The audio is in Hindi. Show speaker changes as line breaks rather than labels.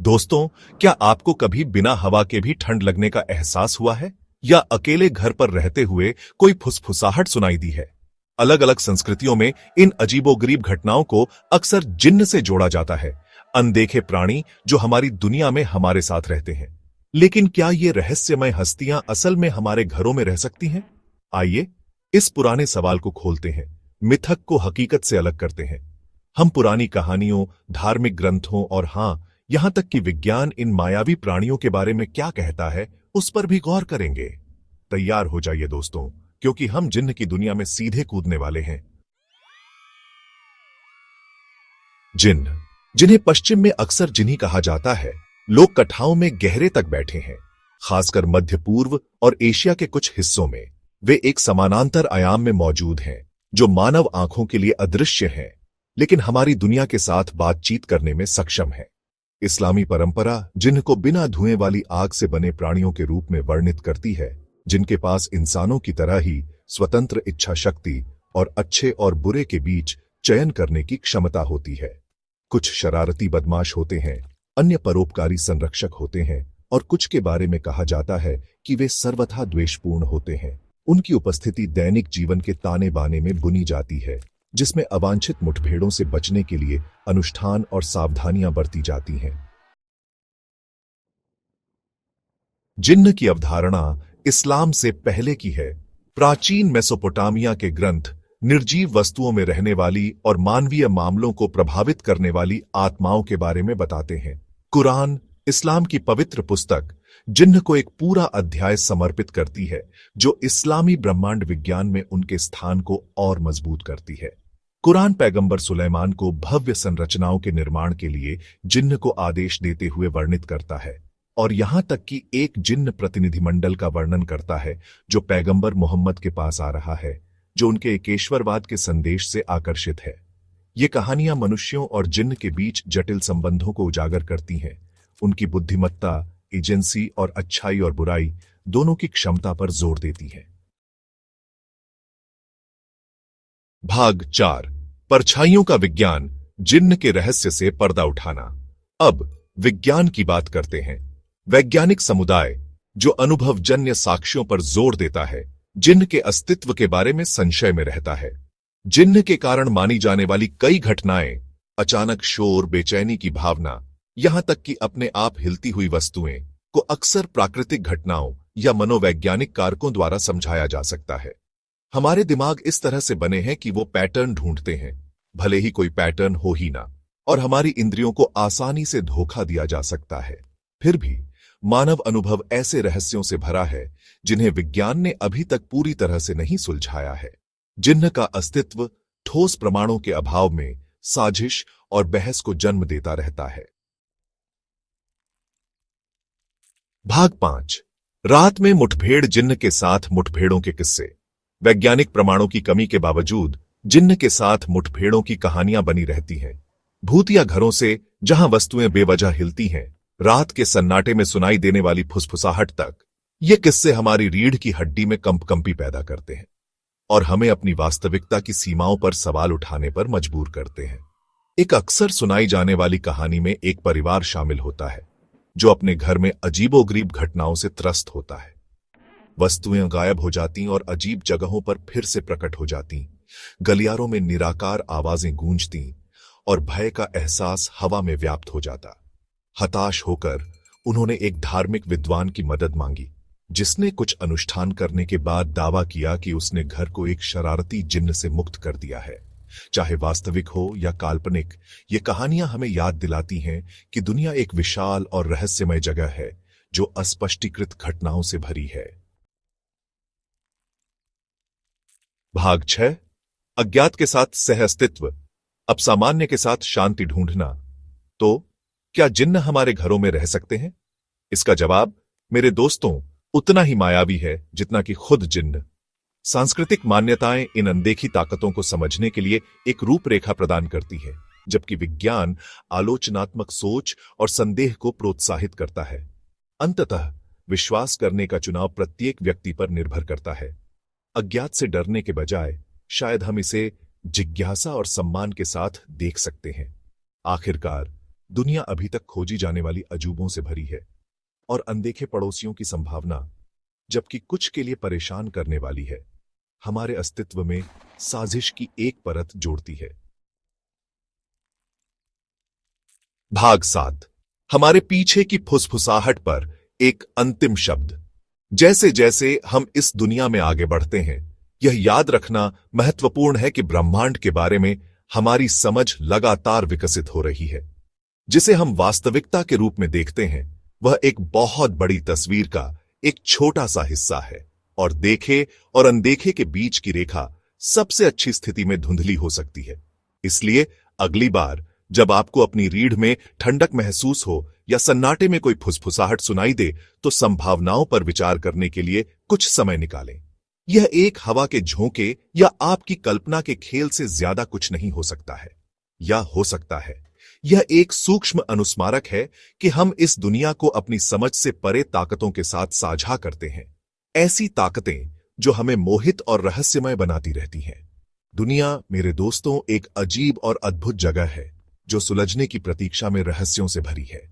दोस्तों, क्या आपको कभी बिना हवा के भी ठंड लगने का एहसास हुआ है? या अकेले घर पर रहते हुए कोई फुसफुसाहट सुनाई दी है? अलग अलग संस्कृतियों में इन अजीबोगरीब घटनाओं को अक्सर जिन्न से जोड़ा जाता है, अनदेखे प्राणी जो हमारी दुनिया में हमारे साथ रहते हैं। लेकिन क्या ये रहस्यमय हस्तियां असल में हमारे घरों में रह सकती हैं? आइए इस पुराने सवाल को खोलते हैं, मिथक को हकीकत से अलग करते हैं। हम पुरानी कहानियों, धार्मिक ग्रंथों और हां, यहां तक कि विज्ञान इन मायावी प्राणियों के बारे में क्या कहता है, उस पर भी गौर करेंगे। तैयार हो जाइए दोस्तों, क्योंकि हम जिन्न की दुनिया में सीधे कूदने वाले हैं। जिन्न, जिन्हें पश्चिम में अक्सर जिन्ही कहा जाता है, लोग कथाओं में गहरे तक बैठे हैं। खासकर मध्य पूर्व और एशिया के कुछ हिस्सों में वे एक समानांतर आयाम में मौजूद हैं, जो मानव आंखों के लिए अदृश्य हैं, लेकिन हमारी दुनिया के साथ बातचीत करने में सक्षम है। इस्लामी परंपरा जिन्न को बिना धुएं वाली आग से बने प्राणियों के रूप में वर्णित करती है, जिनके पास इंसानों की तरह ही स्वतंत्र इच्छा शक्ति और अच्छे और बुरे के बीच चयन करने की क्षमता होती है। कुछ शरारती बदमाश होते हैं, अन्य परोपकारी संरक्षक होते हैं, और कुछ के बारे में कहा जाता है कि वे सर्वथा द्वेषपूर्ण होते हैं। उनकी उपस्थिति दैनिक जीवन के ताने बाने में बुनी जाती है, जिसमें अवांछित मुठभेड़ों से बचने के लिए अनुष्ठान और सावधानियां बरती जाती हैं। जिन्न की अवधारणा इस्लाम से पहले की है। प्राचीन मेसोपोटामिया के ग्रंथ निर्जीव वस्तुओं में रहने वाली और मानवीय मामलों को प्रभावित करने वाली आत्माओं के बारे में बताते हैं। कुरान, इस्लाम की पवित्र पुस्तक, जिन्न को एक पूरा अध्याय समर्पित करती है, जो इस्लामी ब्रह्मांड विज्ञान में उनके स्थान को और मजबूत करती है। कुरान पैगंबर सुलेमान को भव्य संरचनाओं के निर्माण के लिए जिन्न को आदेश देते हुए वर्णित करता है, और यहां तक कि एक जिन्न प्रतिनिधिमंडल का वर्णन करता है जो पैगंबर मोहम्मद के पास आ रहा है, जो उनके एकेश्वरवाद के संदेश से आकर्षित है। ये कहानियां मनुष्यों और जिन्न के बीच जटिल संबंधों को उजागर करती हैं, उनकी बुद्धिमत्ता, एजेंसी और अच्छाई और बुराई दोनों की क्षमता पर जोर देती है। भाग 4, परछाइयों का विज्ञान, जिन्न के रहस्य से पर्दा उठाना। अब विज्ञान की बात करते हैं। वैज्ञानिक समुदाय, जो अनुभवजन्य साक्ष्यों पर जोर देता है, जिन्न के अस्तित्व के बारे में संशय में रहता है। जिन्न के कारण मानी जाने वाली कई घटनाएं, अचानक शोर, बेचैनी की भावना, यहां तक कि अपने आप हिलती हुई वस्तुएं को अक्सर प्राकृतिक घटनाओं या मनोवैज्ञानिक कारकों द्वारा समझाया जा सकता है। हमारे दिमाग इस तरह से बने हैं कि वो पैटर्न ढूंढते हैं, भले ही कोई पैटर्न हो ही ना, और हमारी इंद्रियों को आसानी से धोखा दिया जा सकता है। फिर भी मानव अनुभव ऐसे रहस्यों से भरा है जिन्हें विज्ञान ने अभी तक पूरी तरह से नहीं सुलझाया है। जिन्न का अस्तित्व ठोस प्रमाणों के अभाव में साजिश और बहस को जन्म देता रहता है। भाग 5, रात में मुठभेड़, जिन्न के साथ मुठभेड़ों के किस्से। वैज्ञानिक प्रमाणों की कमी के बावजूद जिन्न के साथ मुठभेड़ों की कहानियां बनी रहती हैं। भूतिया घरों से जहां वस्तुएं बेवजह हिलती हैं, रात के सन्नाटे में सुनाई देने वाली फुसफुसाहट तक, ये किस्से हमारी रीढ़ की हड्डी में कंपकंपी पैदा करते हैं और हमें अपनी वास्तविकता की सीमाओं पर सवाल उठाने पर मजबूर करते हैं। एक अक्सर सुनाई जाने वाली कहानी में एक परिवार शामिल होता है जो अपने घर में अजीबोगरीब घटनाओं से त्रस्त होता है। वस्तुएं गायब हो जाती और अजीब जगहों पर फिर से प्रकट हो जाती, गलियारों में निराकार आवाजें गूंजती और भय का एहसास हवा में व्याप्त हो जाता। हताश होकर उन्होंने एक धार्मिक विद्वान की मदद मांगी, जिसने कुछ अनुष्ठान करने के बाद दावा किया कि उसने घर को एक शरारती जिन्न से मुक्त कर दिया है। चाहे वास्तविक हो या काल्पनिक, ये कहानियां हमें याद दिलाती हैं कि दुनिया एक विशाल और रहस्यमय जगह है जो अस्पष्टीकृत घटनाओं से भरी है। भाग 6, अज्ञात के साथ सह अस्तित्व। अब सामान्य के साथ शांति ढूंढना। तो क्या जिन्न हमारे घरों में रह सकते हैं? इसका जवाब, मेरे दोस्तों, उतना ही मायावी है जितना कि खुद जिन्न। सांस्कृतिक मान्यताएं इन अनदेखी ताकतों को समझने के लिए एक रूपरेखा प्रदान करती है, जबकि विज्ञान आलोचनात्मक सोच और संदेह को प्रोत्साहित करता है। अंततः विश्वास करने का चुनाव प्रत्येक व्यक्ति पर निर्भर करता है। अज्ञात से डरने के बजाय शायद हम इसे जिज्ञासा और सम्मान के साथ देख सकते हैं। आखिरकार दुनिया अभी तक खोजी जाने वाली अजूबों से भरी है और अनदेखे पड़ोसियों की संभावना, जबकि कुछ के लिए परेशान करने वाली है, हमारे अस्तित्व में साजिश की एक परत जोड़ती है। भाग 7। हमारे पीछे की फुसफुसाहट पर एक अंतिम शब्द। जैसे जैसे हम इस दुनिया में आगे बढ़ते हैं, यह याद रखना महत्वपूर्ण है कि ब्रह्मांड के बारे में हमारी समझ लगातार विकसित हो रही है। जिसे हम वास्तविकता के रूप में देखते हैं, वह एक बहुत बड़ी तस्वीर का एक छोटा सा हिस्सा है, और देखे और अनदेखे के बीच की रेखा सबसे अच्छी स्थिति में धुंधली हो सकती है। इसलिए अगली बार जब आपको अपनी रीढ़ में ठंडक महसूस हो या सन्नाटे में कोई फुसफुसाहट सुनाई दे, तो संभावनाओं पर विचार करने के लिए कुछ समय निकालें। यह एक हवा के झोंके या आपकी कल्पना के खेल से ज्यादा कुछ नहीं हो सकता है, या हो सकता है यह एक सूक्ष्म अनुस्मारक है कि हम इस दुनिया को अपनी समझ से परे ताकतों के साथ साझा करते हैं। ऐसी ताकतें जो हमें मोहित और रहस्यमय बनाती रहती हैं। दुनिया, मेरे दोस्तों, एक अजीब और अद्भुत जगह है जो सुलझने की प्रतीक्षा में रहस्यों से भरी है।